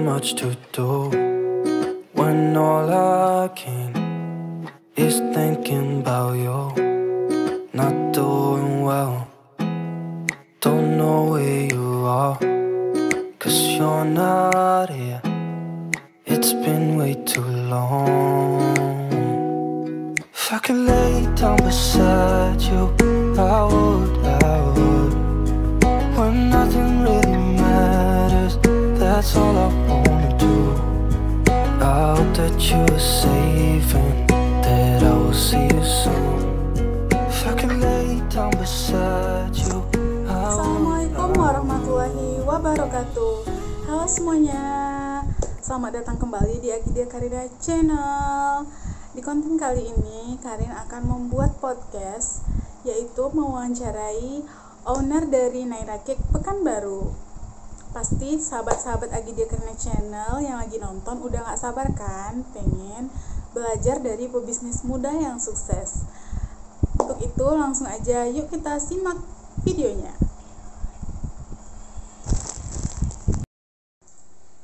much to do when all I can is thinking about you. Not doing well, don't know where you are, 'cause you're not here. It's been way too long. If I could lay down beside you, I would. When nothing really matters, that's all I wanna do. I hope that you are safe and that I will see you soon. If I could lay down beside you, Assalamualaikum warahmatullahi wabarakatuh. Halo semuanya, selamat datang kembali di Agidia Karina Channel. Di konten kali ini, Karin akan membuat podcast, yaitu mewawancarai owner dari Naira Cake Pekanbaru. Pasti sahabat-sahabat Agidia Karina Channel yang lagi nonton udah gak sabar kan pengen belajar dari pebisnis muda yang sukses. Untuk itu langsung aja yuk kita simak videonya.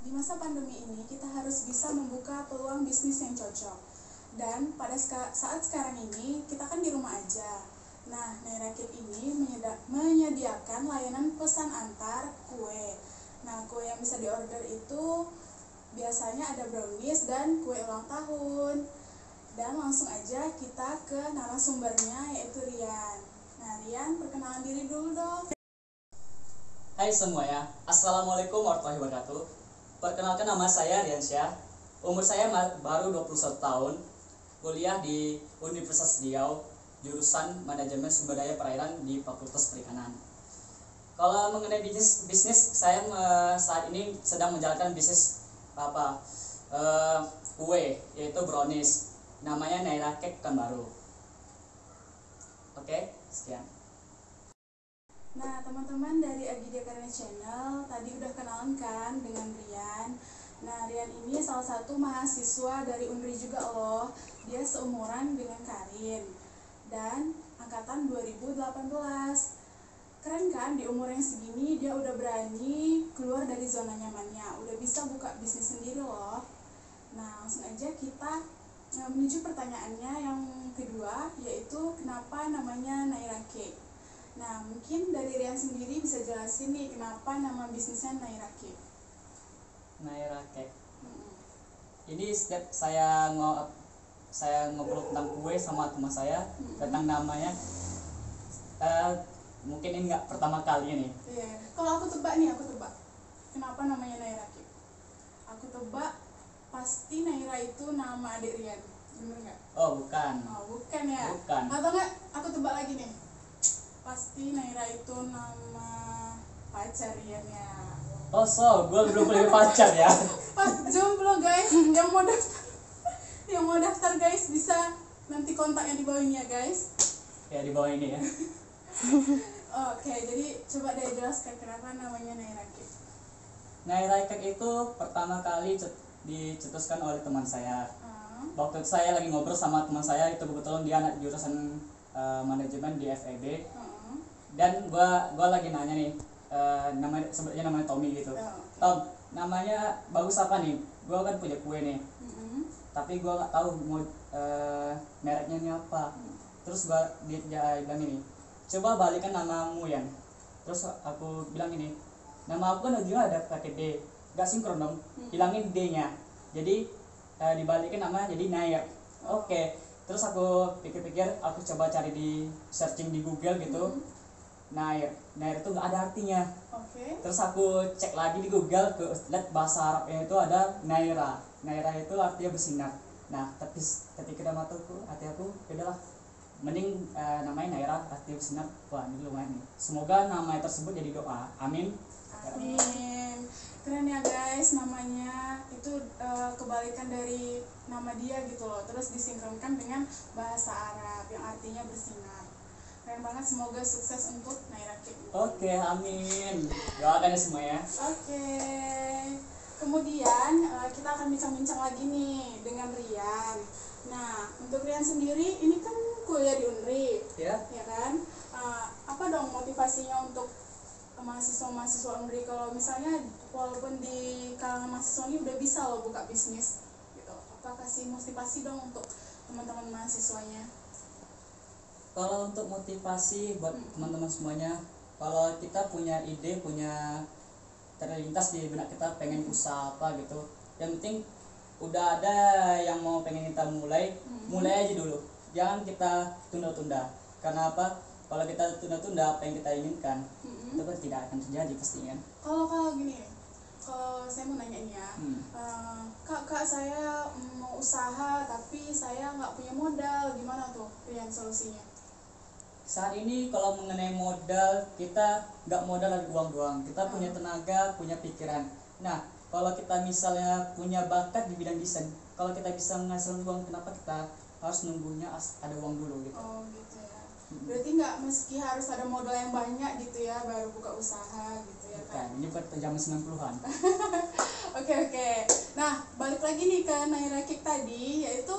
Di masa pandemi ini kita harus bisa membuka peluang bisnis yang cocok. Dan pada saat sekarang ini kita kan di rumah aja. Nah, Naira Cake ini menyediakan layanan pesan antar kue. Nah, kue yang bisa diorder itu biasanya ada brownies dan kue ulang tahun. Dan langsung aja kita ke narasumbernya, yaitu Rian. Nah, Rian, perkenalan diri dulu dong. Hai semuanya, Assalamualaikum warahmatullahi wabarakatuh. Perkenalkan, nama saya Rian Syah. Umur saya baru 21 tahun. Kuliah di Universitas Riau, jurusan Manajemen Sumber Daya Perairan di Fakultas Perikanan. Kalau mengenai bisnis, saya saat ini sedang menjalankan bisnis kue, yaitu brownies. Namanya Naira Cake Pekanbaru. Oke, sekian. Nah, teman-teman dari Agidia Karina Channel tadi udah kenalan kan dengan Rian. Nah, Rian ini salah satu mahasiswa dari Unri juga loh. Dia seumuran dengan Karin dan angkatan 2018. Keren kan, di umur yang segini dia udah berani keluar dari zona nyamannya, udah bisa buka bisnis sendiri loh. Nah, langsung aja kita menuju pertanyaannya yang kedua, yaitu kenapa namanya Naira Cake. Nah, mungkin dari Rian sendiri bisa jelasin nih kenapa nama bisnisnya Naira Cake. Naira Cake. Ini setiap saya ngobrol tentang kue sama teman saya tentang namanya, mungkin ini nggak pertama kali ini. Iya. Kalau aku tebak nih, kenapa namanya Naira Cake? Aku tebak pasti Naira itu nama adik Rian, bener nggak? Oh bukan. Oh bukan ya? Bukan. Atau nggak? Aku tebak lagi nih. Pasti Naira itu nama pacar Rian ya. Oh gue belum punya pacar ya. Pas jomblo guys, yang mau daftar guys bisa nanti kontaknya di bawah ini ya guys. Ya di bawah ini ya. Oke, jadi coba deh jelaskan kenapa namanya Naira Cake. Naira Cake itu pertama kali dicetuskan oleh teman saya. Waktu itu saya lagi ngobrol sama teman saya, itu kebetulan dia anak jurusan manajemen di FEB. Dan gua lagi nanya nih, sebenarnya namanya Tommy gitu. Tom, namanya bagus apa nih? Gua kan punya kue nih. Tapi gua nggak tahu mau mereknya ini apa. Terus dia bilang ini, coba balikan namamu Yan. Terus aku bilang ini, nama aku kan juga ada pakai D, gak sinkron dong, hilangin D-nya. Jadi dibalikin nama jadi Nair. Oke. Terus aku pikir-pikir, aku coba cari di searching di Google gitu. Nair itu nggak ada artinya. Terus aku cek lagi di Google, lihat bahasa Arabnya itu ada Naira. Naira itu artinya bersinar. Nah, tapi ketika dalam hati aku, udahlah, mending namanya Naira artinya bersinar. Wah, ini lumayan nih. Semoga nama tersebut jadi doa. Amin. Amin. Keren ya guys, namanya itu kebalikan dari nama dia gitu loh. Terus disinkronkan dengan bahasa Arab yang artinya bersinar. Keren banget, semoga sukses untuk Naira Cake. Oke, amin. Doakan ya semua ya. Oke. Kemudian kita akan bincang-bincang lagi nih dengan Rian. Nah, untuk Rian sendiri ini kan kuliah di Unri, Ya. ya kan? Apa dong motivasinya untuk mahasiswa-mahasiswa Unri kalau misalnya walaupun di kalangan mahasiswa ini udah bisa loh buka bisnis gitu, apa kasih motivasi dong untuk teman-teman mahasiswanya? Kalau untuk motivasi buat teman-teman semuanya, kalau kita punya ide, punya terlintas di benak kita pengen usaha apa gitu, yang penting udah ada yang mau pengen kita mulai aja dulu, jangan kita tunda-tunda. Karena apa? Kalau kita tunda-tunda apa yang kita inginkan itu kan tidak akan terjadi pastinya. Kalau gini, kalau saya mau nanya nih ya, kak saya mau usaha tapi saya nggak punya modal, gimana tuh Rian solusinya? Saat ini kalau mengenai modal, kita nggak modal dari uang doang, kita punya tenaga, punya pikiran. Nah, kalau kita misalnya punya bakat di bidang desain, kalau kita bisa menghasilkan uang, kenapa kita harus nunggunya ada uang dulu gitu? Oh gitu ya. Berarti nggak meski harus ada modal yang banyak gitu ya baru buka usaha gitu ya kan? Ini bukan zaman 90-an. Oke. Nah, balik lagi nih ke Naira Cake tadi, yaitu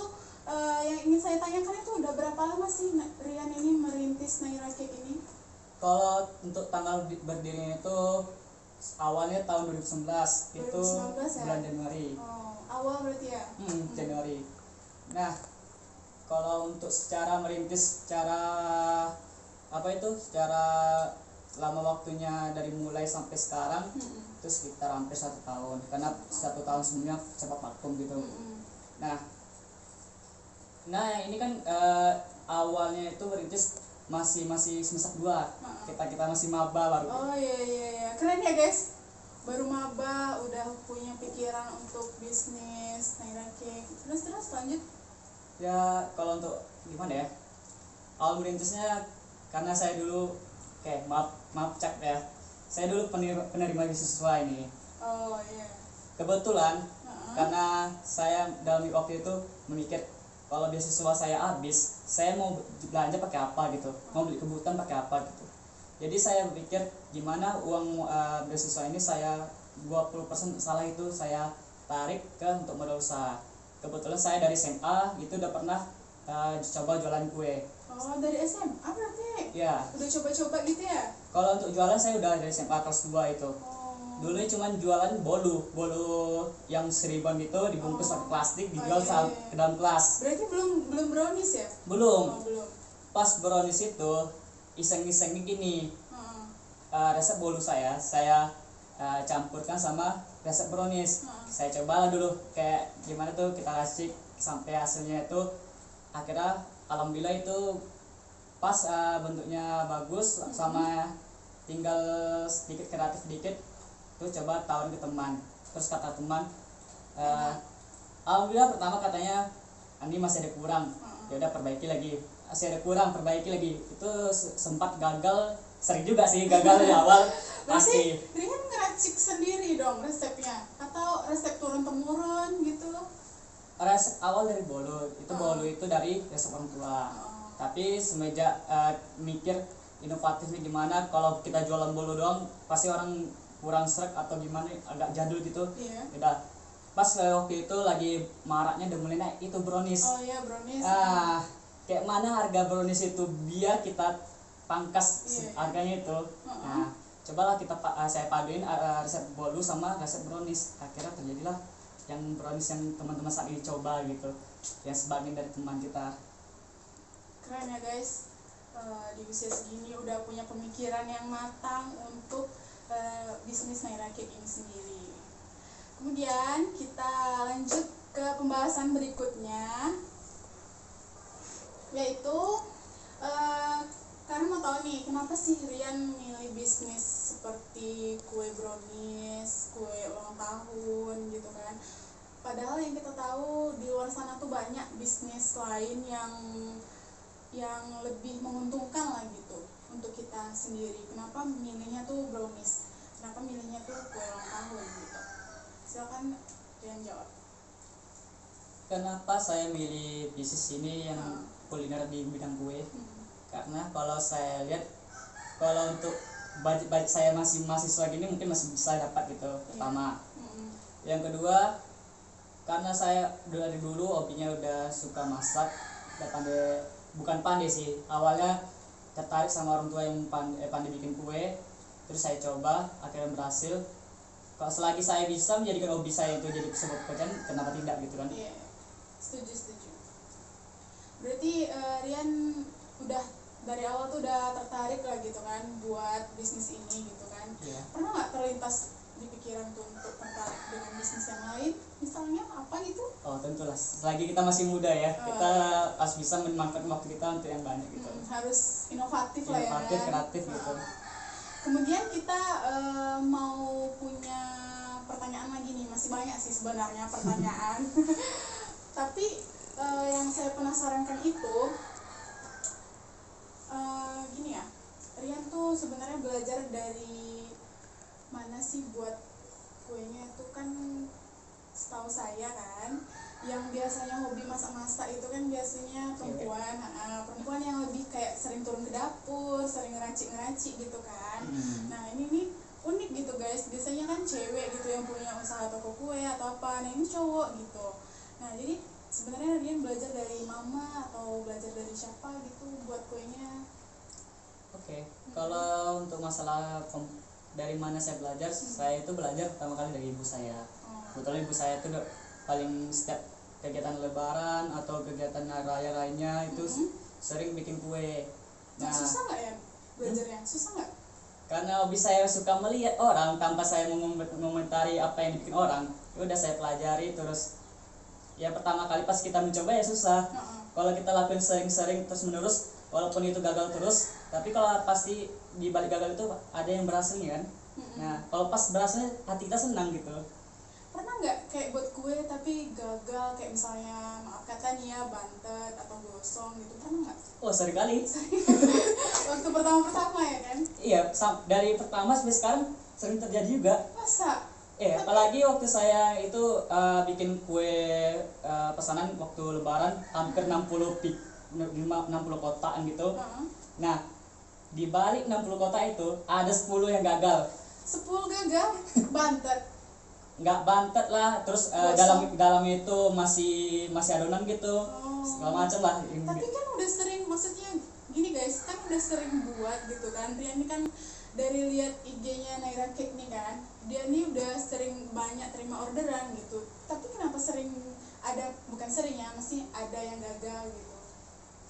yang ingin saya tanyakan itu udah berapa lama sih Rian ini merintis Naira Cake ini? Kalau untuk tanggal berdirinya itu awalnya tahun 2019, itu 2019 ya? bulan Januari. Oh, awal berarti ya? Januari. Nah, kalau untuk secara merintis, secara lama waktunya dari mulai sampai sekarang itu sekitar hampir 1 tahun, karena 1 tahun sebelumnya sempat vakum gitu. Nah ini kan awalnya itu merintis masih semester 2, kita masih maba baru. Oh iya, keren ya guys, baru maba udah punya pikiran untuk bisnis Naira Cake. Terus lanjut. Ya kalau untuk gimana ya, awal merintisnya karena saya dulu maaf cak ya, saya dulu penerima beasiswa ini. Oh iya. Kebetulan karena saya dalam waktu itu memikir kalau beasiswa saya habis, saya mau belanja pakai apa gitu, mau beli kebutuhan pakai apa gitu. Jadi saya berpikir gimana uang beasiswa ini saya 20% salah itu saya tarik ke untuk modal usaha. Kebetulan saya dari SMA itu udah pernah coba jualan kue. Oh dari SMA berarti? Ya. Udah coba-coba gitu ya? Kalau untuk jualan saya udah dari SMA kelas 2 itu. Dulu cuma jualan bolu yang seribuan gitu, dibungkus pakai plastik, dijual ke dalam kelas. Berarti belum brownies ya? Belum. Belum. Pas brownies itu iseng-isengnya gini, resep bolu saya campurkan sama resep brownies. Saya cobalah dulu kayak gimana tuh kita racik sampai hasilnya itu akhirnya alhamdulillah itu pas, bentuknya bagus, sama tinggal sedikit kreatif dikit tuh coba tawarin ke teman. Terus kata teman, alhamdulillah pertama katanya ini masih ada kurang, ya udah perbaiki lagi, masih ada kurang, perbaiki lagi. Itu sempat gagal, sering juga sih gagal di awal. Pasti Rian ngeracik sendiri dong resepnya atau resep turun temurun gitu? Resep awal dari bolu itu dari resep orang tua. Tapi semenjak mikir inovatifnya gimana, kalau kita jualan bolu doang pasti orang kurang srek atau gimana, agak jadul gitu. Udah pas waktu itu lagi maraknya udah mulai naik itu brownies. Oh iya brownies. Kayak mana harga brownies itu biar kita pangkas harganya itu. Nah cobalah saya paduin resep bolu sama resep brownies, akhirnya terjadilah yang brownies yang teman-teman saat ini coba gitu, yang sebagian dari teman kita. Keren ya guys, di usia segini udah punya pemikiran yang matang untuk bisnis Naira Cake ini sendiri. Kemudian kita lanjut ke pembahasan berikutnya, yaitu karena mau tahu nih kenapa sih Rian milih bisnis seperti kue brownies, kue ulang tahun gitu kan. Padahal yang kita tahu di luar sana tuh banyak bisnis lain yang lebih menguntungkan lah gitu untuk kita sendiri. Kenapa milihnya tuh brownies? Kenapa milihnya tuh kue ulang tahun gitu? Silakan Rian jawab. Kenapa saya milih bisnis ini yang kuliner di bidang kue? Karena kalau saya lihat, kalau untuk budget saya masih mahasiswa gini mungkin masih bisa dapat gitu. Pertama. Yang kedua, karena saya dari dulu hobinya udah suka masak, bukan pandai sih, awalnya tertarik sama orang tua yang pandai bikin kue. terus saya coba akhirnya berhasil. Kalau selagi saya bisa menjadikan hobi saya itu jadi sebuah pekerjaan, kenapa tidak gitu kan? Iya, setuju. Berarti Rian udah dari awal tuh udah tertarik lah gitu kan buat bisnis ini gitu kan? Iya. Pernah nggak terlintas di pikiran tuh untuk tertarik dengan bisnis yang lain? Misalnya apa gitu? Oh tentulah, selagi kita masih muda ya, kita harus bisa memanfaatkan waktu kita untuk yang banyak gitu. Harus inovatif lah ya. Inovatif, kreatif gitu. Kemudian kita mau punya pertanyaan lagi nih, masih banyak sih sebenarnya pertanyaan. Tapi yang saya penasarankan itu gini ya, Rian tuh sebenarnya belajar dari mana sih buat kuenya itu kan? Setahu saya kan yang biasanya hobi masak-masak itu kan biasanya perempuan yang lebih kayak sering turun ke dapur, sering ngeracik gitu kan. Nah ini nih unik gitu guys, biasanya kan cewek gitu yang punya usaha toko kue atau apa, nah ini cowok gitu. Nah jadi sebenarnya Rian belajar dari mama atau belajar dari siapa gitu buat kuenya? Oke. Kalau untuk masalah dari mana saya belajar, saya itu belajar pertama kali dari ibu saya. Kebetulan ibu saya itu paling setiap kegiatan lebaran atau kegiatan raya lainnya itu sering bikin kue. Nah, susah nggak ya belajarnya? Susah nggak? Karena hobi saya suka melihat orang tanpa saya mengomentari apa yang dibikin orang, ya udah saya pelajari terus. Ya pertama kali pas kita mencoba ya susah. Kalau kita lakuin sering-sering terus menerus, walaupun itu gagal terus, tapi kalau pasti di balik gagal itu ada yang berhasilnya kan. Nah kalau pas berhasilnya hati kita senang gitu. Pernah nggak kayak buat kue tapi gagal, kayak misalnya maaf kata nih ya bantet atau gosong gitu, pernah nggak? Oh sering kali. Waktu pertama ya kan? Iya, dari pertama sampai sekarang sering terjadi juga. Masa? Apalagi waktu saya itu bikin kue pesanan waktu lebaran hampir 60 kotaan gitu. Nah di balik 60 kotak itu ada 10 yang gagal. 10 gagal? Bantet? Nggak bantet lah, terus dalamnya itu masih adonan gitu, segala macam lah. Tapi kan udah sering, maksudnya gini guys, kan udah sering buat gitu kan. Rian ini kan dari lihat IG-nya Naira Cake nih kan, dia nih udah sering banyak terima orderan gitu. Tapi kenapa sering ada, bukan sering ya, masih ada yang gagal gitu?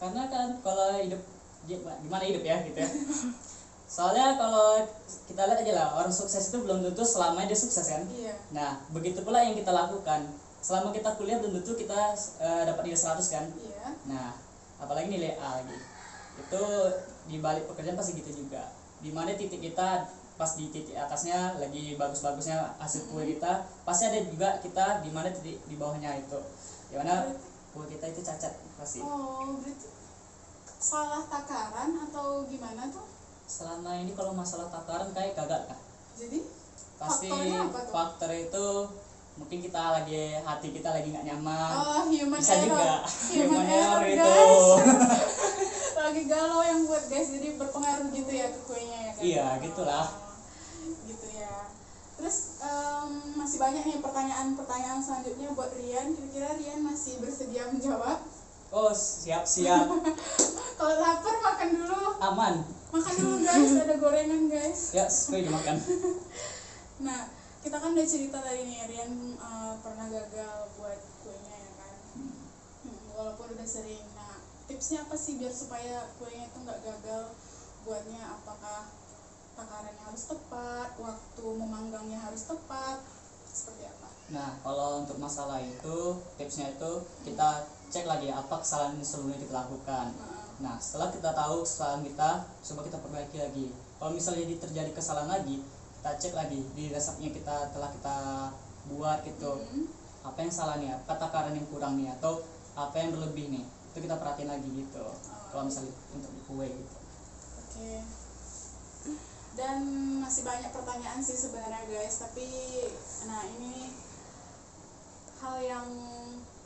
Karena kan kalau hidup gimana hidup ya gitu ya. Soalnya kalau kita lihat aja lah, orang sukses itu belum tentu selamanya dia sukses kan. Iya. Nah begitu pula yang kita lakukan, selama kita kuliah belum tentu kita dapat nilai 100 kan. Iya. Nah apalagi nilai A lagi, itu di balik pekerjaan pasti gitu juga. Dimana titik kita pas di titik atasnya lagi bagus-bagusnya hasil kue kita, pasti ada juga kita di mana titik di bawahnya itu, dimana kue kita itu cacat pasti. Oh berarti salah takaran atau gimana tuh? Selama ini kalau masalah takaran kayak gagal kah? Jadi Pasti faktornya apa tuh? faktor itu mungkin kita hati kita lagi nggak nyaman. Oh, human bisa error. juga Human error itu. Lagi galau yang buat guys, jadi berpengaruh gitu ya ke kuenya ya kan? Iya gitulah. Gitu ya. Terus masih banyak nih pertanyaan selanjutnya buat Rian. Kira-kira Rian masih bersedia menjawab? Oh siap. Kalau lapar makan dulu. Aman. Makan dulu guys, ada gorengan guys. Ya sesuai dimakan. Nah, kita kan udah cerita tadi nih, Rian pernah gagal buat kuenya ya kan. Walaupun udah sering. Nah, tipsnya apa sih biar supaya kuenya itu nggak gagal buatnya? Apakah takarannya harus tepat, waktu memanggangnya harus tepat, seperti apa? Nah kalau untuk masalah itu tipsnya itu kita cek lagi apa kesalahan sebelumnya kita lakukan. Nah setelah kita tahu kesalahan kita, coba kita perbaiki lagi. Kalau misalnya terjadi kesalahan lagi, kita cek lagi di resepnya telah kita buat gitu. Apa yang salah nih, apa takaran yang kurang nih, atau apa yang berlebih nih, itu kita perhatiin lagi gitu. Kalau misalnya untuk kue gitu. Oke. Dan masih banyak pertanyaan sih sebenarnya guys, tapi nah ini hal yang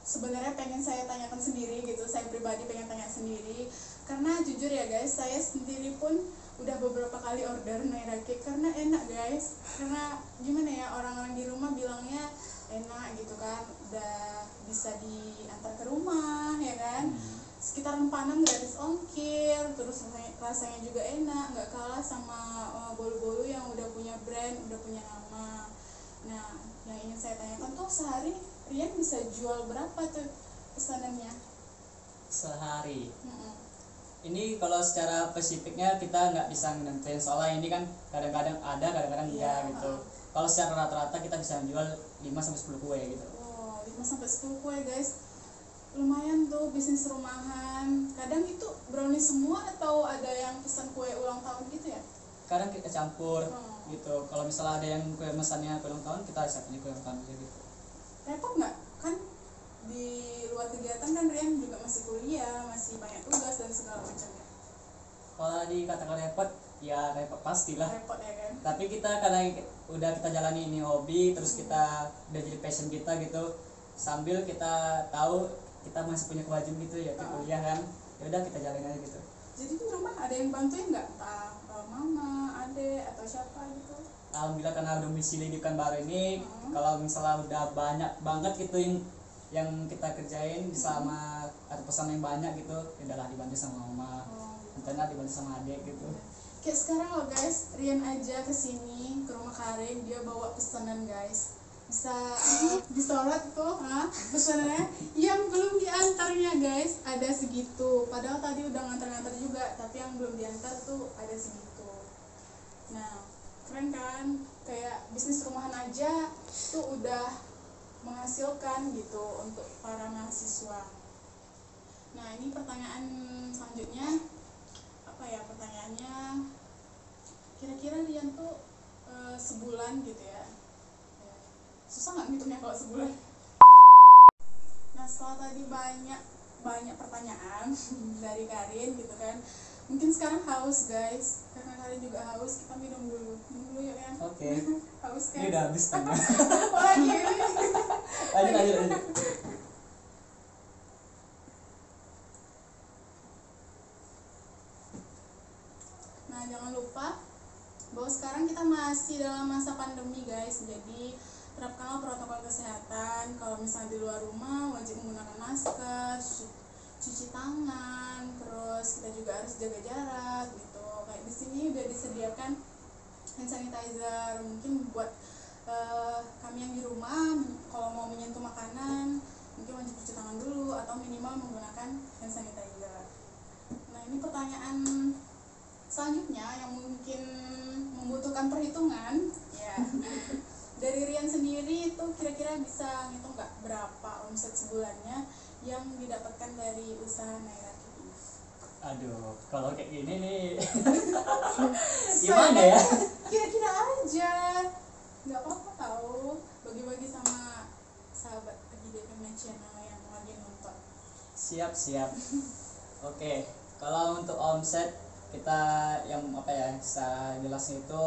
sebenarnya pengen saya tanyakan sendiri gitu, saya pribadi pengen tanya sendiri, karena jujur ya guys, saya sendiri pun udah beberapa kali order Naira Cake karena enak guys, karena gimana ya, orang-orang di rumah bilangnya enak gitu kan, udah bisa diantar ke rumah ya kan, sekitar empanan gratis ongkir, terus rasanya juga enak, nggak kalah sama bolu-bolu yang punya brand, udah punya nama. Nah, yang ingin saya tanyakan tuh, sehari Rian bisa jual berapa tuh pesanannya? Sehari. Ini kalau secara spesifiknya kita nggak bisa nentuin, soalnya ini kan kadang-kadang ada, kadang-kadang enggak gitu. Kalau secara rata-rata kita bisa jual 5-10 kue gitu. Wow, 5-10 kue guys. Lumayan tuh bisnis rumahan. Kadang itu brownies semua atau ada yang pesan kue ulang tahun gitu ya? Kadang kita campur gitu. Kalau misalnya ada yang kue mesannya kue ulang tahun, kita siapin kue ulang tahun aja gitu. Repot nggak? Kan di luar kegiatan kan Rian juga masih kuliah, masih banyak tugas dan segala macamnya. Kalau dikatakan repot, ya repot pastilah. Repot ya kan? Tapi kita karena udah kita jalani ini hobi, terus kita udah jadi passion kita gitu, sambil kita tahu kita masih punya kewajiban gitu ya, kuliah kan, ya udah kita jalanin aja gitu. Jadi di rumah ada yang bantuin nggak? Entah mama, adek atau siapa gitu? Alhamdulillah karena domisili di Pekanbaru ini, kalau misalnya udah banyak banget gitu yang kita kerjain selama ada pesan yang banyak gitu, ya udahlah dibantu sama mama, entahlah dibantu sama adik gitu. Kayak sekarang loh guys, Rian aja kesini ke rumah Karin, dia bawa pesanan guys. Bisa disorot tuh pesanannya yang belum diantarnya guys, ada segitu. Padahal tadi udah ngantar-ngantar juga, tapi yang belum diantar tuh ada segitu. Nah, keren kan? Kayak bisnis rumahan aja tuh udah menghasilkan gitu untuk para mahasiswa. Nah, ini pertanyaan selanjutnya. Apa ya pertanyaannya? Kira-kira Rian tuh sebulan gitu ya, susah nggak ngitungnya kalau sebulan? Nah, setelah tadi banyak pertanyaan dari Karin gitu kan, mungkin sekarang haus guys, karena Karin juga haus, kita minum dulu yuk kan? Oke. Haus kan? Ini udah habis tengah. Apa lagi? lanjut. Nah, jangan lupa bahwa sekarang kita masih dalam masa pandemi guys, jadi terapkanlah protokol kesehatan. Kalau misalnya di luar rumah wajib menggunakan masker, cuci tangan, terus kita juga harus jaga jarak gitu. Kayak di sini udah disediakan hand sanitizer, mungkin buat kami yang di rumah kalau mau menyentuh makanan mungkin wajib cuci tangan dulu atau minimal menggunakan hand sanitizer. Nah, ini pertanyaan selanjutnya yang mungkin membutuhkan perhitungan ya. Dari Rian sendiri itu kira-kira bisa ngitung nggak berapa omset sebulannya yang didapatkan dari usaha Naira Cake ini? Aduh, kalau kayak gini nih gimana ya? Kira-kira aja, nggak apa-apa tahu, bagi-bagi sama sahabat Agideka channel yang lagi nonton. Siap. Oke, kalau untuk omset kita yang apa ya, bisa jelasnya itu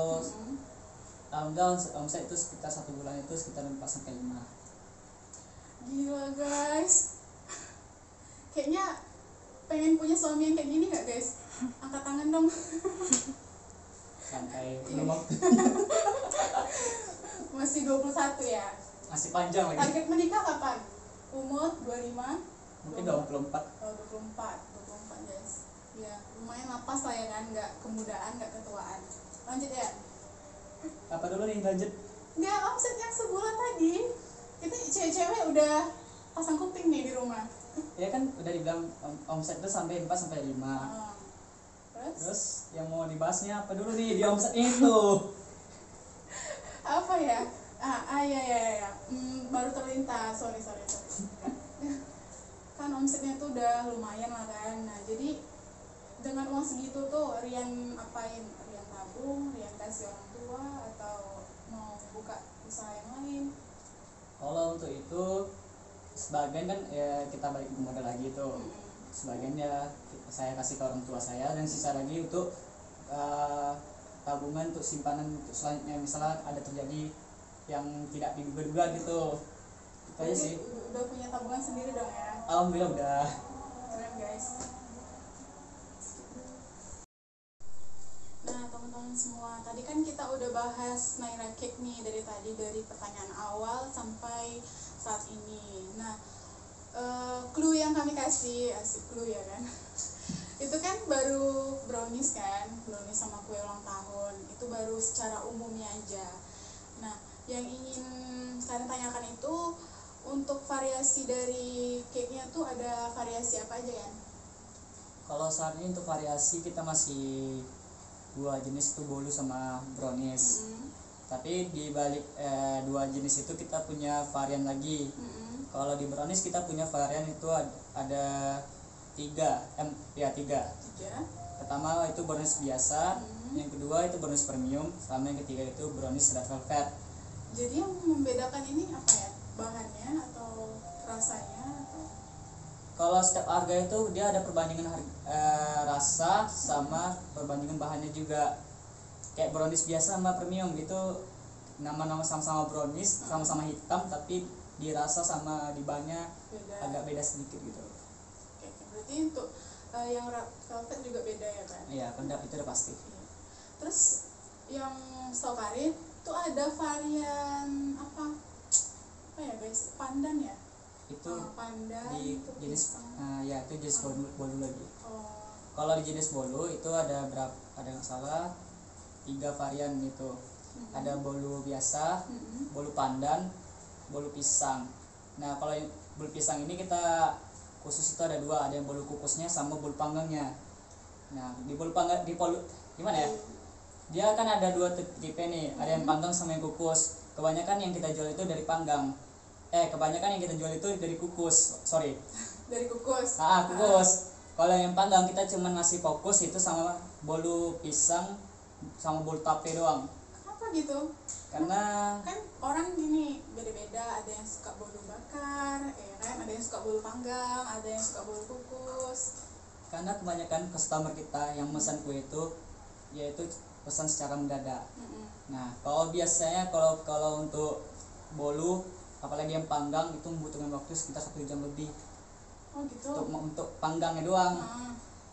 alhamdulillah omset itu sekitar 1 bulan itu sekitar 4-5. Gila guys, kayaknya pengen punya suami yang kayak gini nggak guys? Angkat tangan dong. Sampai belum waktu. Masih 21 ya? Masih panjang lagi. Target menikah kapan? Umur 25? Mungkin 24. Oh, 24 guys. Ya, lumayan lapas lah ya kan, nggak kemudaan, nggak ketuaan. Lanjut ya? Apa dulu nih lanjut? Nggak, omset yang sebulan tadi. Kita cewek-cewek udah pasang kuping nih di rumah. Ya kan udah dibilang omset itu sampai 4-5. Terus yang mau dibahasnya apa dulu nih di omset itu? Apa ya? Ya. Baru terlintas. Sorry. Kan omsetnya tuh udah lumayan lah kan. Nah, jadi dengan uang segitu tuh Rian apain? Rian tabung, Rian kasih orang tua, atau mau buka usaha yang lain? Kalau untuk itu sebagian kan ya kita balik ke modal lagi tuh. Sebagian ya saya kasih ke orang tua saya, dan sisa lagi untuk tabungan untuk simpanan untuk selanjutnya, misalnya ada terjadi yang tidak diduga-duga gitu. Itu aja sih. Udah punya tabungan sendiri dong ya? Alhamdulillah udah. Keren guys. Nah, teman-teman semua, tadi kan kita udah bahas Naira Cake nih dari tadi, dari pertanyaan awal sampai saat ini. Nah, clue yang kami kasih, asik clue ya kan, Itu kan baru brownies kan, brownies sama kue ulang tahun. Itu baru secara umumnya aja. Nah, yang ingin kalian tanyakan itu untuk variasi dari cake-nya tuh ada variasi apa aja kan? Kalau saat ini untuk variasi kita masih dua jenis tuh bolu sama brownies. Tapi di balik dua jenis itu kita punya varian lagi. Kalau di brownies kita punya varian itu ada tiga. Pertama itu brownies biasa, yang kedua itu brownies premium, sama yang ketiga itu brownies red velvet. Jadi yang membedakan ini apa ya? Bahannya atau rasanya atau? Kalau setiap harga itu dia ada perbandingan rasa sama perbandingan bahannya juga. Kayak brownies biasa sama premium gitu, nama-nama sama-sama brownies, sama-sama hitam, tapi dirasa sama di bahannya agak beda sedikit gitu. Oke, berarti untuk yang red velvet juga beda ya kan? Iya, itu udah pasti. Terus yang strawberry tuh ada varian apa ya guys? Pandan ya? Itu pandan di jenis itu jenis bolu lagi. Kalau di jenis bolu itu ada nggak salah 3 varian gitu. Ada bolu biasa, bolu pandan, bolu pisang. Nah, kalau bolu pisang ini kita khusus itu ada 2, ada yang bolu kukusnya sama bolu panggangnya. Nah, di bolu gimana ya? Dia kan ada 2 tipe nih, ada yang panggang sama yang kukus. Kebanyakan yang kita jual itu dari panggang. Kebanyakan yang kita jual itu dari kukus. Sorry. Dari kukus. Kukus. Kalau yang panggang kita cuma ngasih fokus itu sama bolu pisang sama bolu tape doang. Kenapa gitu? Karena kan orang gini beda-beda, ada yang suka bolu bakar, kan? Ada yang suka bolu panggang, ada yang suka bolu kukus. Karena kebanyakan customer kita yang pesan kue itu yaitu pesan secara mendadak. Nah, kalau biasanya kalau untuk bolu apalagi yang panggang itu membutuhkan waktu sekitar 1 jam lebih. Oh gitu. Untuk panggangnya doang.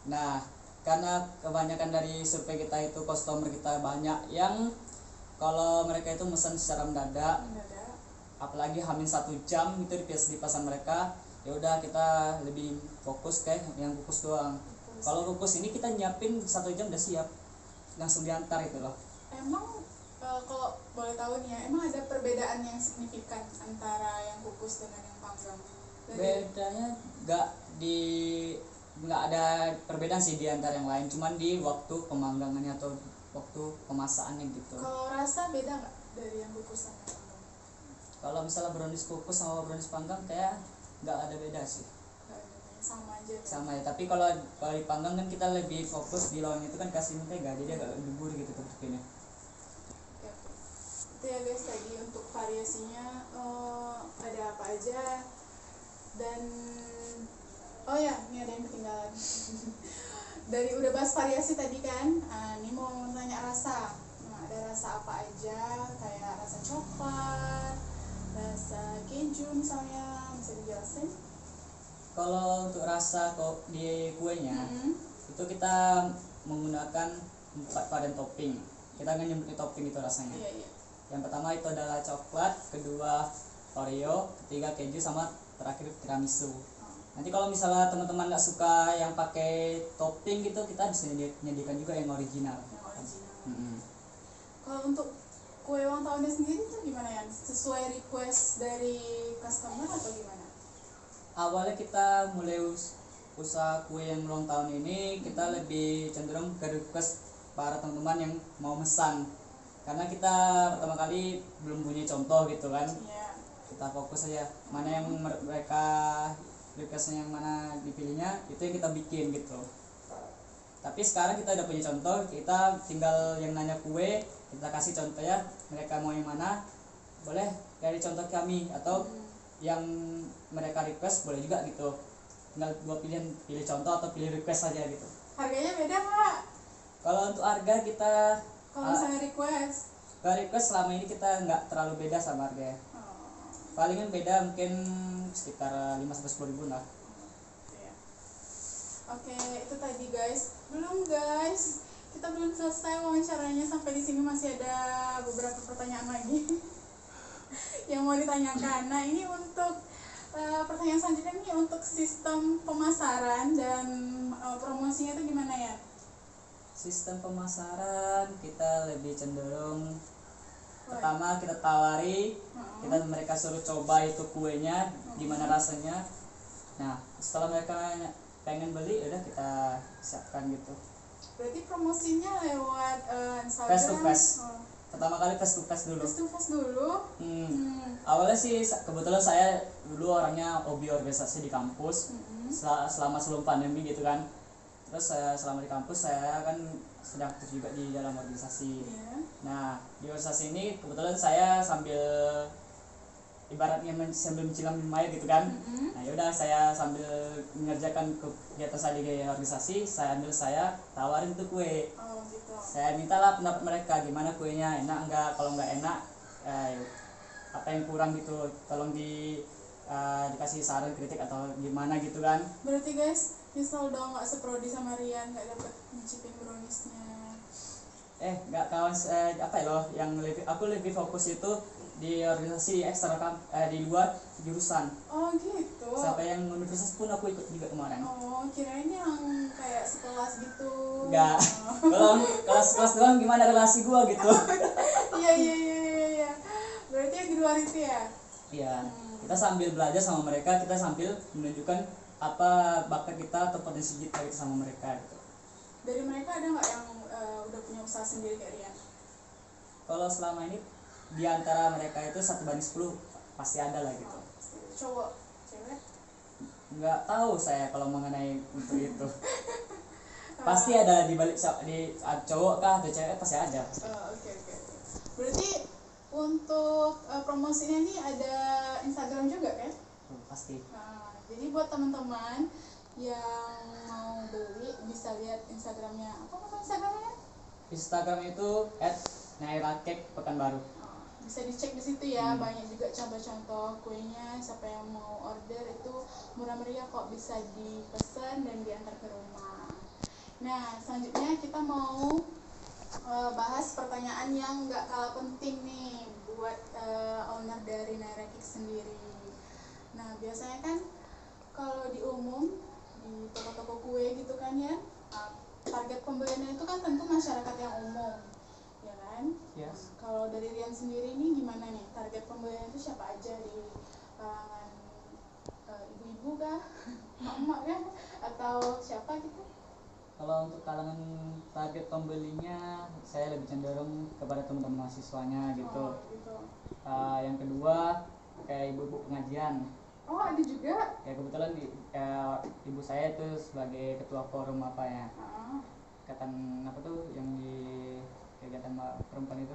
Nah, karena kebanyakan dari survei kita itu customer kita banyak yang kalau mereka itu pesan secara mendadak. Apalagi hamil 1 jam itu di pesan mereka, ya udah kita lebih fokus kayak yang kukus doang. Kalau kukus ini kita nyiapin 1 jam udah siap, langsung diantar itu loh. Emang kalau boleh tahu nih ya, emang ada perbedaan yang signifikan antara yang kukus dengan yang panggang? Bedanya nggak ada perbedaan sih di antara yang lain, cuman di waktu pemanggangannya atau waktu pemasakannya gitu. Kalau rasa beda nggak dari yang kukus sama yang panggang? Kalau misalnya brownies kukus sama brownies panggang kayak nggak ada beda sih. Sama aja kan? Sama ya, tapi kalau dipanggang kan kita lebih fokus di lawan itu kan kasih mentega, jadi agak lebih gurih gitu bentuknya. Itu ya guys, tadi untuk variasinya ada apa aja. Dan oh ya, ini ada yang ketinggalan. Dari udah bahas variasi tadi kan, ini mau tanya rasa. Nah, ada rasa apa aja, kayak rasa coklat, rasa keju misalnya, bisa dijelasin? Kalau untuk rasa di kuenya itu kita menggunakan 4 varian topping. Kita nggak nyebutin topping itu rasanya. Iya. Yang pertama itu adalah coklat, kedua Oreo, ketiga keju, sama terakhir tiramisu. Nanti kalau misalnya teman-teman nggak suka yang pakai topping gitu, kita bisa menyediakan juga yang original. Kalau untuk kue ulang tahunnya sendiri tuh gimana ya? Sesuai request dari customer atau gimana? Awalnya kita mulai usaha kue yang ulang tahun ini, kita lebih cenderung ke request para teman-teman yang mau mesan. Karena kita pertama kali belum punya contoh gitu kan. Kita fokus aja mana yang mereka requestnya, yang mana dipilihnya itu yang kita bikin gitu. Tapi sekarang kita udah punya contoh, kita tinggal yang nanya kue, kita kasih contohnya, mereka mau yang mana boleh dari contoh kami, atau yang mereka request boleh juga gitu. Tinggal 2 pilihan, pilih contoh atau pilih request saja gitu. Harganya beda nggak? Kalau untuk harga kita kalau misalnya request selama ini kita nggak terlalu beda sama harganya. Palingan beda mungkin sekitar 5-10 ribu lah. Oke, itu tadi guys. Belum guys, kita belum selesai wawancaranya, sampai di sini masih ada beberapa pertanyaan lagi yang mau ditanyakan. Nah, ini untuk pertanyaan selanjutnya nih, untuk sistem pemasaran dan promosinya itu gimana ya? Sistem pemasaran kita lebih cenderung pertama kita tawari, mereka suruh coba itu kuenya gimana rasanya. Nah setelah mereka pengen beli udah kita siapkan gitu. Berarti promosinya lewat Instagram? Face to face. Pertama kali face to face dulu. Face to face dulu. Awalnya sih kebetulan saya dulu orangnya hobi organisasi di kampus. Selama sebelum pandemi gitu kan. Terus selama di kampus saya kan sedang aktif juga di dalam organisasi. Nah di organisasi ini kebetulan saya sambil ibaratnya sambil mencilam minum air gitu kan. Nah yaudah saya sambil mengerjakan kegiatan saya di organisasi, saya tawarin tuh kue. Gitu. Saya mintalah pendapat mereka gimana kuenya, enak enggak, kalau enggak enak apa yang kurang gitu, tolong dikasih saran, kritik atau gimana gitu kan. Berarti guys, nyesel dong nggak seprodi sama Rian, nggak dapet nyicipin browniesnya. Nggak kawan apa ya loh, yang aku lebih fokus itu di organisasi ekstra di luar jurusan. Oh gitu. Sampai yang universitas pun aku ikut juga kemarin. Oh, kirain yang kayak sekelas gitu. Enggak. Kalau kelas doang gimana relasi gua gitu. Iya. Berarti yang di luar itu ya? Iya. Kita sambil belajar sama mereka, kita sambil menunjukkan apa bakat kita atau potensi kita sama mereka gitu. Dari mereka ada nggak yang udah punya usaha sendiri kayak Rian? Kalau selama ini di antara mereka itu 1/10 pasti ada lah gitu. Cowok, cewek? Nggak tahu saya kalau mengenai untuk itu. Pasti ada di balik di cowok kah atau cewek pasti ada. Oke. Berarti untuk promosinya ini ada Instagram juga kan? Pasti. Nah, jadi buat teman-teman yang mau beli bisa lihat Instagramnya. Apa nama Instagramnya? Instagram itu @nairakek_pekanbaru. Bisa dicek di situ ya. Banyak juga contoh-contoh kuenya. Siapa yang mau order itu murah meriah kok, bisa dipesan dan diantar ke rumah. Nah selanjutnya kita mau bahas pertanyaan yang nggak kalah penting nih buat owner dari Nairakek sendiri. Nah biasanya kan kalau di umum di toko-toko kue gitu kan ya, target pembeliannya itu kan tentu masyarakat yang umum, ya kan? Yes. Kalau dari Rian sendiri ini gimana nih, target pembelian itu siapa aja di kalangan ibu-ibu kah, emak-emak kah, atau siapa gitu? Kalau untuk kalangan target pembelinya saya lebih cenderung kepada teman-teman mahasiswanya gitu. Gitu. Yang kedua kayak ibu-ibu pengajian. Oh ada juga? Ya kebetulan ibu saya itu sebagai ketua forum apa ya, kegiatan apa tuh yang di kegiatan perempuan itu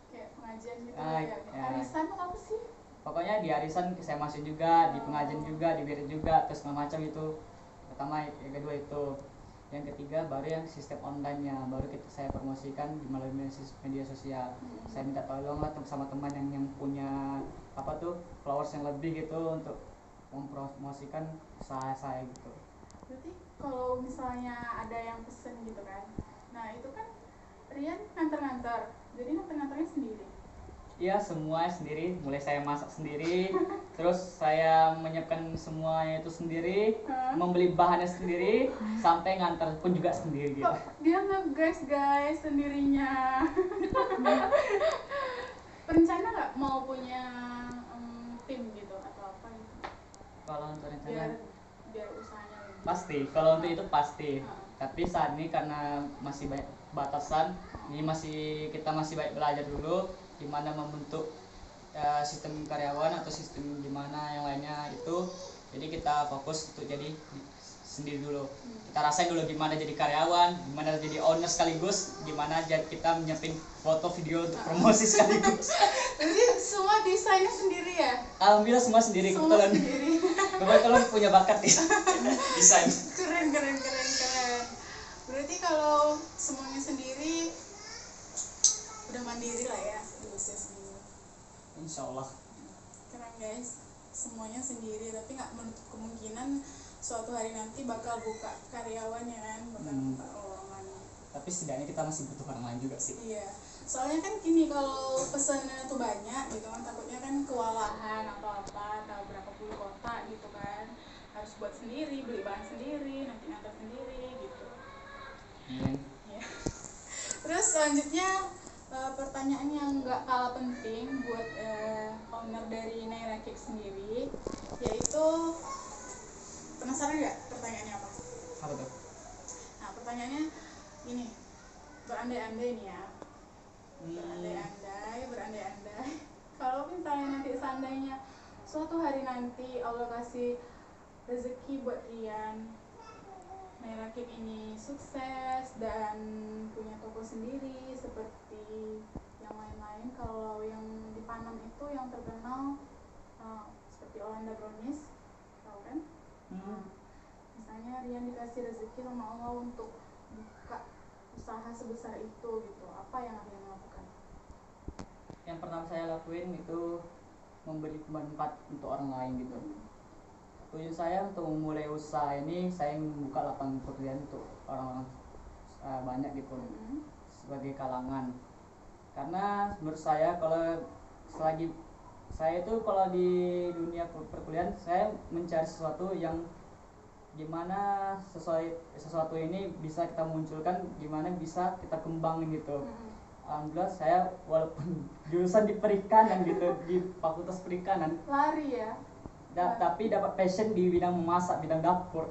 kayak pengajian gitu ya. Arisan apa sih? Pokoknya di arisan saya masuk juga, di pengajian juga, di wirid juga, terus macam itu. Pertama, yang kedua itu. Yang ketiga baru yang sistem online-nya, baru saya promosikan di melalui media sosial. Saya minta tolong lah sama teman yang punya apa tuh followers yang lebih gitu untuk mempromosikan usaha saya gitu. Berarti kalau misalnya ada yang pesen gitu kan, nah itu kan Rian nganter-nganter, jadi nganter-nganternya sendiri? Iya, semua sendiri, mulai saya masak sendiri, terus saya menyiapkan semuanya itu sendiri, membeli bahannya sendiri, sampai ngantar pun juga sendiri gitu. Kok dia guys sendirinya? Rencana nggak mau punya tim gitu atau apa gitu? Kalau untuk rencana biar usahanya lebih. pasti, kalau untuk itu pasti. Tapi saat ini karena masih banyak batasan, ini kita masih baik belajar dulu gimana membentuk sistem karyawan atau sistem gimana yang lainnya itu. Jadi kita fokus untuk jadi sendiri dulu. Kita rasain dulu gimana jadi karyawan, gimana jadi owner sekaligus, gimana kita nyiapin foto video untuk promosi sekaligus. Jadi semua desainnya sendiri ya? Alhamdulillah semua sendiri. Semua sendiri. Kebetulan punya bakat di desain. Keren. Berarti kalau semuanya sendiri udah mandiri lah ya di usia segini. Insya Allah. Keren guys, semuanya sendiri, tapi nggak menutup kemungkinan suatu hari nanti bakal buka karyawan ya kan, bakal buka lowongan. Tapi setidaknya kita masih butuh orang lain juga sih. Iya, soalnya kan gini, kalau pesanan tuh banyak gitu kan, takutnya kan kewalahan atau apa, atau berapa puluh kota harus buat sendiri, beli bahan sendiri, nanti ngantar sendiri gitu. Ya. Terus selanjutnya pertanyaan yang nggak kalah penting buat owner dari Naira Cake sendiri, yaitu penasaran nggak pertanyaannya apa? Apa tuh? Nah pertanyaannya ini, berandai-andai nih ya, berandai-andai kalau misalnya nanti seandainya suatu hari nanti Allah kasih rezeki buat Rian, Naira Cake ini sukses dan punya toko sendiri seperti yang lain-lain. Kalau yang di Panam itu yang terkenal seperti Olanda Brownies, tahu kan? Misalnya Rian dikasih rezeki sama Allah untuk buka usaha sebesar itu gitu, apa yang Rian lakukan? Yang pertama saya lakuin itu memberi manfaat untuk orang lain gitu. Tujuan saya untuk memulai usaha ini, saya membuka lapangan pekerjaan untuk orang-orang banyak gitu, sebagai kalangan. Karena menurut saya kalau selagi saya itu kalau di dunia perkuliahan, saya mencari sesuatu yang gimana sesuatu ini bisa kita munculkan, gimana bisa kita kembangin gitu. Alhamdulillah saya walaupun jurusan di perikanan gitu, di fakultas perikanan, lari ya, tapi dapat passion di bidang memasak, bidang dapur.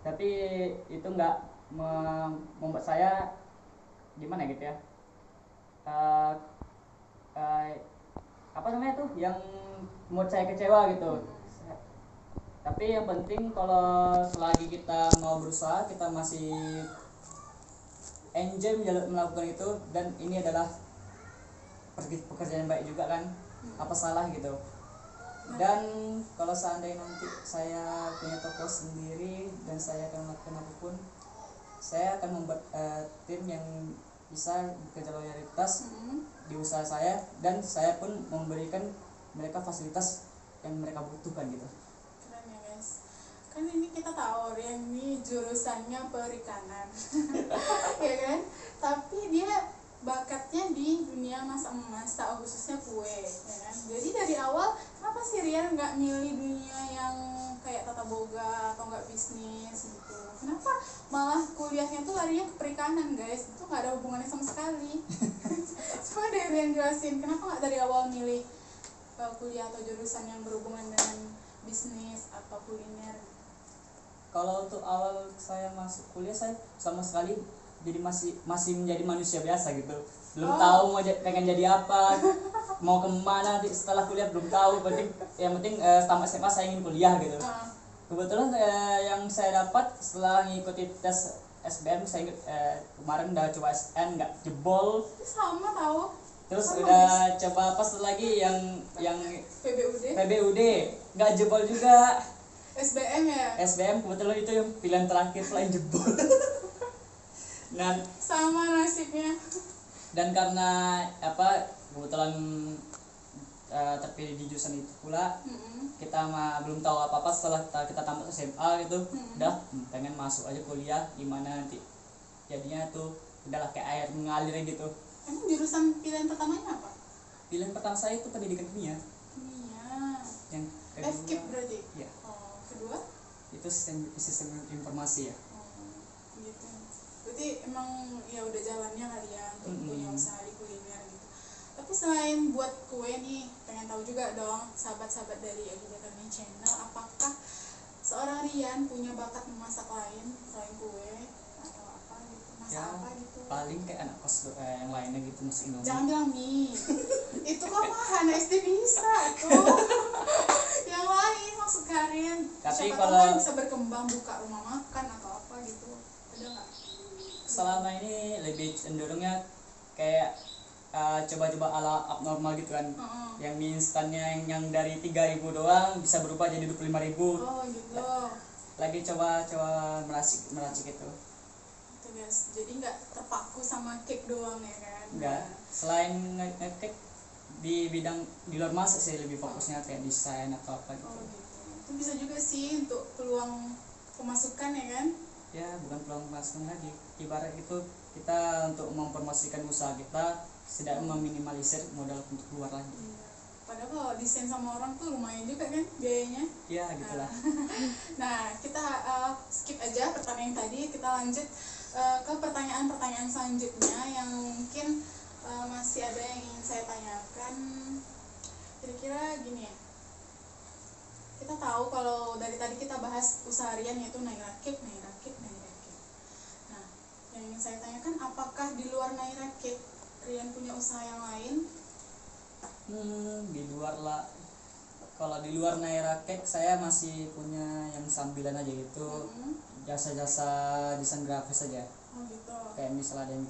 Tapi itu nggak membuat saya gimana gitu ya, apa namanya tuh yang membuat saya kecewa gitu. Tapi yang penting kalau selagi kita mau berusaha, kita masih enjoy melakukan itu, dan ini adalah pekerjaan yang baik juga kan, apa salah gitu. Dan kalau seandainya nanti saya punya toko sendiri dan saya akan melakukan apapun, saya akan membuat tim yang bisa bekerja loyalitas di usaha saya, dan saya pun memberikan mereka fasilitas yang mereka butuhkan gitu. Keren ya guys, kan ini kita tahu Rian ini jurusannya perikanan ya kan, tapi dia bakatnya di dunia masak khususnya kue ya kan. Jadi dari awal kenapa sih Rian nggak milih dunia yang kayak tata boga atau nggak bisnis gitu? Kenapa malah kuliahnya tuh larinya ke perikanan guys? Itu nggak ada hubungannya sama sekali. Coba deh Rian jelasin kenapa nggak dari awal milih kuliah atau jurusan yang berhubungan dengan bisnis atau kuliner. Kalau untuk awal saya masuk kuliah, saya sama sekali jadi masih menjadi manusia biasa gitu, belum tahu mau pengen jadi apa, mau kemana nanti setelah kuliah belum tahu. Yang penting tamat SMA saya ingin kuliah gitu. Kebetulan yang saya dapat setelah mengikuti tes SBM, saya kemarin udah coba SN nggak jebol, sama tahu. terus udah coba apa lagi yang PBUD nggak jebol juga. SBM ya? SBM kebetulan itu yang pilihan terakhir selain jebol. Dan sama nasibnya. Dan karena apa kebetulan terpilih di jurusan itu pula, kita belum tahu apa-apa setelah kita tamat SMA gitu, udah pengen masuk aja kuliah, gimana nanti jadinya tuh udahlah kayak air mengalir gitu. Emang jurusan pilihan pertamanya apa? Pilihan pertama saya itu pendidikan kimia. Yang kedua, FKIP berarti? Iya. Kedua? Itu sistem informasi ya. Gitu. Berarti emang ya udah jalannya kali ya untuk punya usaha di kuliner gitu. Tapi selain buat kue nih, pengen tahu juga dong sahabat-sahabat dari Agida Karni Channel, apakah seorang Rian punya bakat memasak lain selain kue atau apa gitu, masak Ya, apa gitu? paling kayak anak kos yang lainnya gitu, masak Indomie. Jangan bilang mie. Itu kan mah anak SD bisa tuh. Yang lain maksud Karin. Tapi siapa kalau tahu kan bisa berkembang buka rumah makan atau apa gitu. Ada nggak? Selama ini lebih cenderungnya kayak coba-coba ala abnormal gitu kan. Yang mie instannya yang dari 3.000 doang bisa berubah jadi 25.000. Oh gitu. Lagi coba meracik gitu. Itu guys. Jadi nggak terpaku sama cake doang ya kan? Enggak. Selain nge-cake di bidang di luar masak sih lebih fokusnya kayak desain atau apa gitu. Oh gitu. Itu bisa juga sih untuk peluang pemasukan ya kan? Ya bukan peluang pemasukan lagi. Ibarat itu kita untuk mempromosikan usaha kita, setidaknya meminimalisir modal untuk keluar lagi. padahal kalau desain sama orang tuh lumayan juga kan biayanya. Ya gitulah. Nah kita skip aja pertanyaan yang tadi, kita lanjut ke pertanyaan-pertanyaan selanjutnya yang mungkin masih ada yang ingin saya tanyakan. Kira-kira gini ya, kita tahu kalau dari tadi kita bahas usaha Rian yaitu naik rakit. Nah, yang ingin saya tanyakan, apakah di luar naik rakit Rian punya usaha yang lain? Di luar lah. Kalau di luar naik rakit saya masih punya yang sambilan aja gitu. Jasa-jasa desain grafis aja. Oh gitu. Kayak misalnya ada yang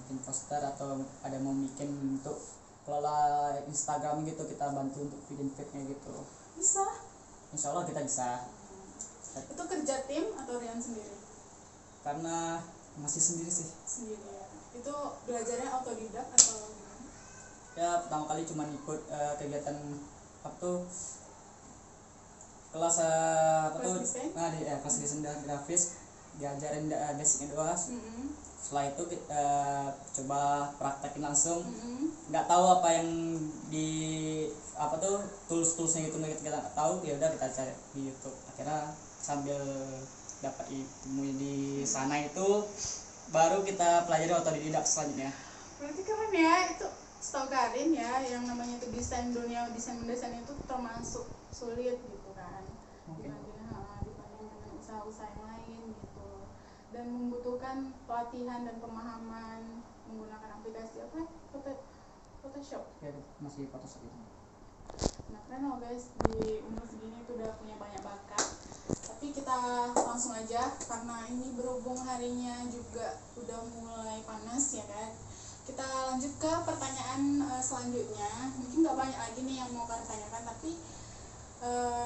bikin poster atau ada mau bikin untuk kelola Instagram gitu, kita bantu untuk bikin feednya gitu. Bisa. Insya Allah kita bisa. Itu kerja tim atau Rian sendiri? Karena masih sendiri sih. Sendiri ya. Itu belajarnya autodidak atau gimana? Ya pertama kali cuma ikut kegiatan apa tuh, kelas kelas desain grafis, diajarin basicnya doang. Setelah itu kita coba praktekin langsung. Nggak tahu apa yang di apa tuh tools-toolsnya gitu, kita nggak tahu, ya udah kita cari di YouTube. Akhirnya sambil dapat ilmu di sana itu baru kita pelajari otodidak selanjutnya. Berarti keren ya, itu setahu Karin ya, yang namanya itu dunia desain mendesain itu termasuk sulit gitu kan, dibanding dengan usaha-usaha yang lain gitu, dan membutuhkan pelatihan dan pemahaman menggunakan aplikasi apa? Photoshop. Ya masih Photoshop itu. Nah keren loh guys, di umur segini itu udah punya banyak bakat. Tapi kita langsung aja, karena ini berhubung harinya juga udah mulai panas ya kan. Kita lanjut ke pertanyaan selanjutnya. Mungkin gak banyak lagi nih yang mau Karin tanyakan, tapi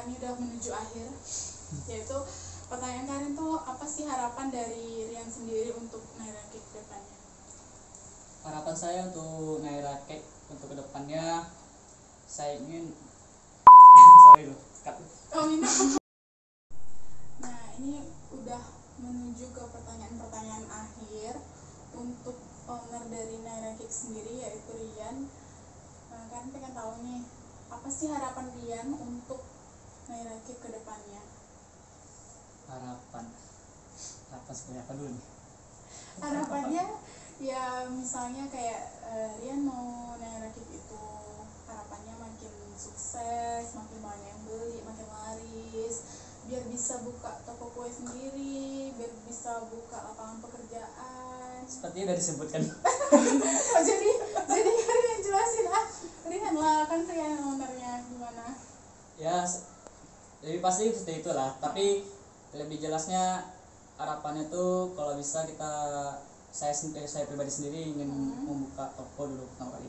ini udah menuju akhir. Yaitu pertanyaan Karin tuh, apa sih harapan dari Rian sendiri untuk naik rakit ke depannya? Harapan saya untuk naik rakit untuk kedepannya, saya ingin sorry loh, cut. Oh ini. Nah ini udah menuju ke pertanyaan-pertanyaan akhir untuk owner dari Naira Cake sendiri, yaitu Rian. Kan pengen tahu nih, apa sih harapan Rian untuk Naira Cake ke depannya? Harapan seperti apa dulu nih? Harapannya ya misalnya kayak Rian mau Naira Cake itu harapannya makin sukses, makin banyak yang beli, makin laris, biar bisa buka toko kue sendiri, biar bisa buka lapangan pekerjaan. Sepertinya udah disebutkan. Oh, jadi Rian jelasin Rian lah, kan Rian ownernya, gimana? Ya lebih pasti seperti itulah, tapi lebih jelasnya harapannya tuh kalau bisa saya pribadi sendiri ingin membuka toko dulu pertama kali.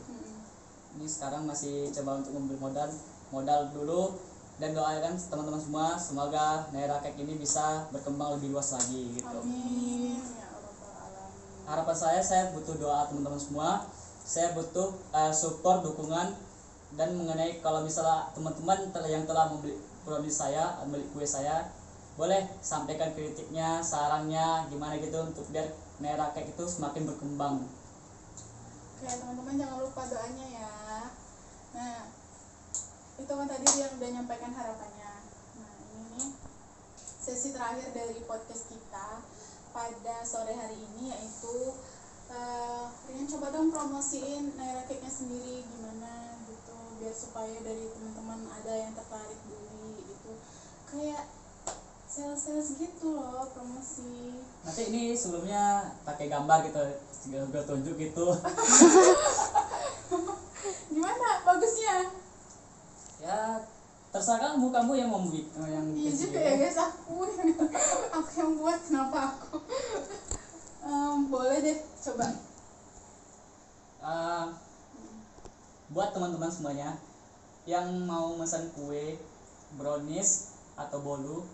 Ini sekarang masih coba untuk membeli modal dulu, dan doakan teman-teman semua semoga Naira Cake ini bisa berkembang lebih luas lagi gitu. Amin ya Rabbal Alamin. Harapan saya butuh doa teman-teman semua, saya butuh support, dukungan, dan mengenai kalau misalnya teman-teman yang telah membeli produk saya, membeli kue saya, boleh sampaikan kritiknya, sarannya gimana gitu, untuk biar Naira Cake itu semakin berkembang. Oke teman-teman, jangan lupa doanya ya. Nah itu kan tadi dia udah nyampaikan harapannya. Nah ini nih sesi terakhir dari podcast kita pada sore hari ini, yaitu Rian coba dong promosiin Naira Cake-nya sendiri gimana gitu, biar supaya dari teman-teman ada yang tertarik beli gitu, kayak sales gitu loh, promosi. Nanti ini sebelumnya pakai gambar gitu, gue tunjuk gitu. Gimana bagusnya? Ya terserah kamu yang mau yang Iya juga ya guys, aku yang buat, kenapa aku? Boleh deh coba. Buat teman-teman semuanya yang mau pesan kue, brownies atau bolu.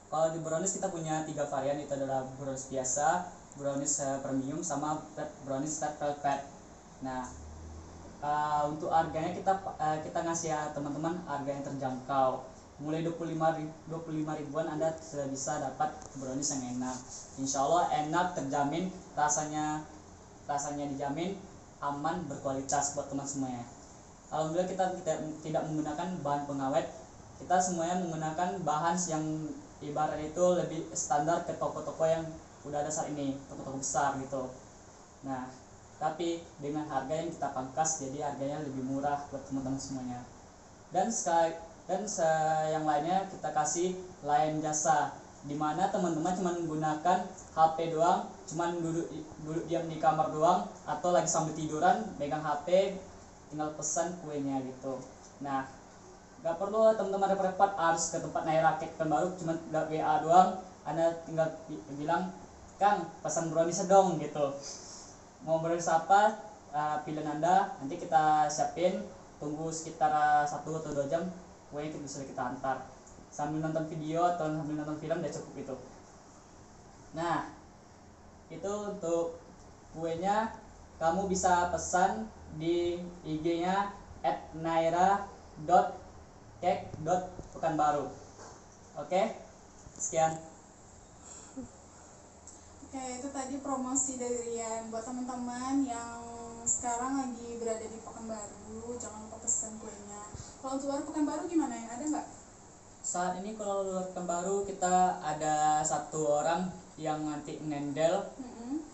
Kalau di brownies kita punya 3 varian, itu adalah brownies biasa, brownies premium, sama brownies red velvet. Nah untuk harganya kita ngasih ya teman-teman harga yang terjangkau, mulai 25 ribuan Anda sudah bisa dapat brownies yang enak. Insya Allah enak, terjamin, rasanya dijamin, aman, berkualitas buat teman semuanya. alhamdulillah kita tidak menggunakan bahan pengawet. Kita semuanya menggunakan bahan yang ibarat itu lebih standar ke toko-toko yang udah ada saat ini, toko-toko besar gitu. Nah, tapi dengan harga yang kita pangkas, jadi harganya lebih murah buat teman-teman semuanya. Dan yang lainnya kita kasih layan jasa, dimana teman-teman cuma menggunakan HP doang, cuma duduk diam di kamar doang, atau lagi sambil tiduran megang HP, tinggal pesan kuenya gitu. Nah, gak perlu teman-teman repot-repot harus ke tempat Naira Cake Pekanbaru, cuma WA doang, Anda tinggal bilang, Kang pesan brownies dong gitu. Mau brownies apa, pilihan Anda, nanti kita siapin, tunggu sekitar 1 atau 2 jam, kuenya bisa kita antar sambil nonton video atau sambil nonton film, udah cukup itu. Nah, itu untuk kuenya. Kamu bisa pesan di IG-nya @naira.cake.pekanbaru. Oke, sekian. Oke, itu tadi promosi dari Rian buat teman-teman yang sekarang lagi berada di Pekanbaru, jangan lupa pesan kuenya. Kalau untuk luar Pekanbaru gimana ya? Ada nggak? Saat ini kalau luar Pekanbaru kita ada 1 orang yang nanti ngendel.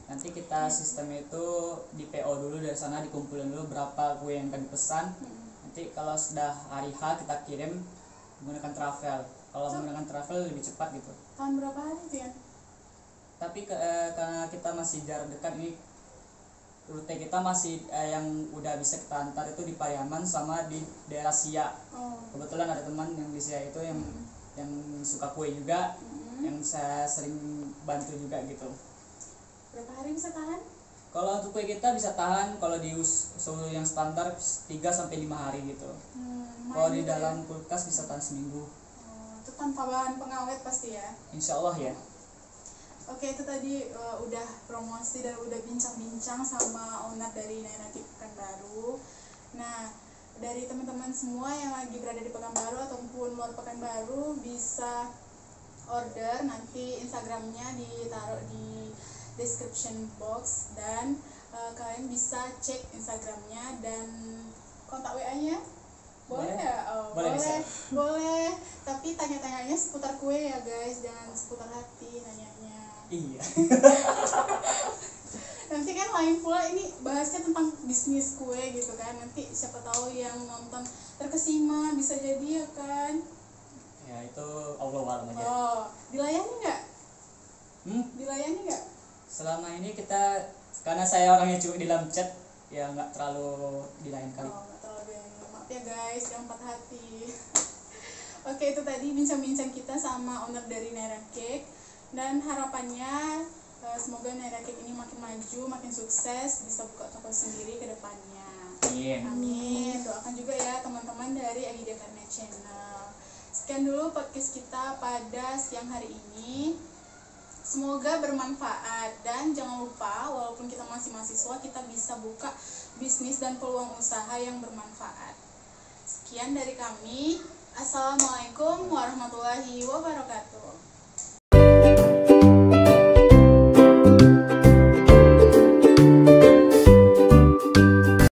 Nanti kita sistem itu di PO dulu, dari sana dikumpulin dulu berapa kue yang akan dipesan. Nanti kalau sudah hari H kita kirim menggunakan travel. Kalau menggunakan travel lebih cepat gitu. Tahun berapa hari itu ya? Tapi karena kita masih jarak dekat nih, rute kita masih yang udah bisa kita antar itu di Pariaman sama di daerah Siak. Kebetulan ada teman yang di Siak itu yang suka kue juga, yang saya sering bantu juga gitu. Berapa hari bisa tahan? Kalau untuk kue kita bisa tahan kalau di suhu yang standar 3-5 hari gitu. Kalau di dalam kulkas bisa tahan seminggu. Itu tanpa bahan pengawet pasti ya? Insya Allah ya. Oke, itu tadi udah promosi dan udah bincang-bincang sama owner dari Naira Cake Pekanbaru. Nah, dari teman-teman semua yang lagi berada di Pekanbaru ataupun luar Pekanbaru bisa order, nanti Instagramnya ditaruh di description box, dan kalian bisa cek Instagramnya dan kontak WA-nya. Boleh ya? Boleh. Tapi tanya-tanyanya seputar kue ya guys, jangan seputar hati nanyanya. Iya. Nanti kan lain pula ini bahasnya tentang bisnis kue gitu kan. Nanti siapa tahu yang nonton terkesima, bisa jadi ya kan. Ya itu Allah alam aja. Dilayani nggak? Dilayani nggak? Selama ini kita, karena saya orangnya cuma di dalam chat, ya nggak terlalu dilayani kali. Nggak terlalu dilayani. Maaf ya guys, jangan patah hati. Oke, itu tadi bincang-bincang kita sama owner dari Naira Cake, dan harapannya semoga Naira Cake ini makin maju, makin sukses, bisa buka toko sendiri ke depannya. Amin. Doakan juga ya teman-teman dari Agidia Karnia Channel. Sekian dulu podcast kita pada siang hari ini. Semoga bermanfaat, dan jangan lupa walaupun kita masih mahasiswa, kita bisa buka bisnis dan peluang usaha yang bermanfaat. Sekian dari kami. Assalamualaikum warahmatullahi wabarakatuh.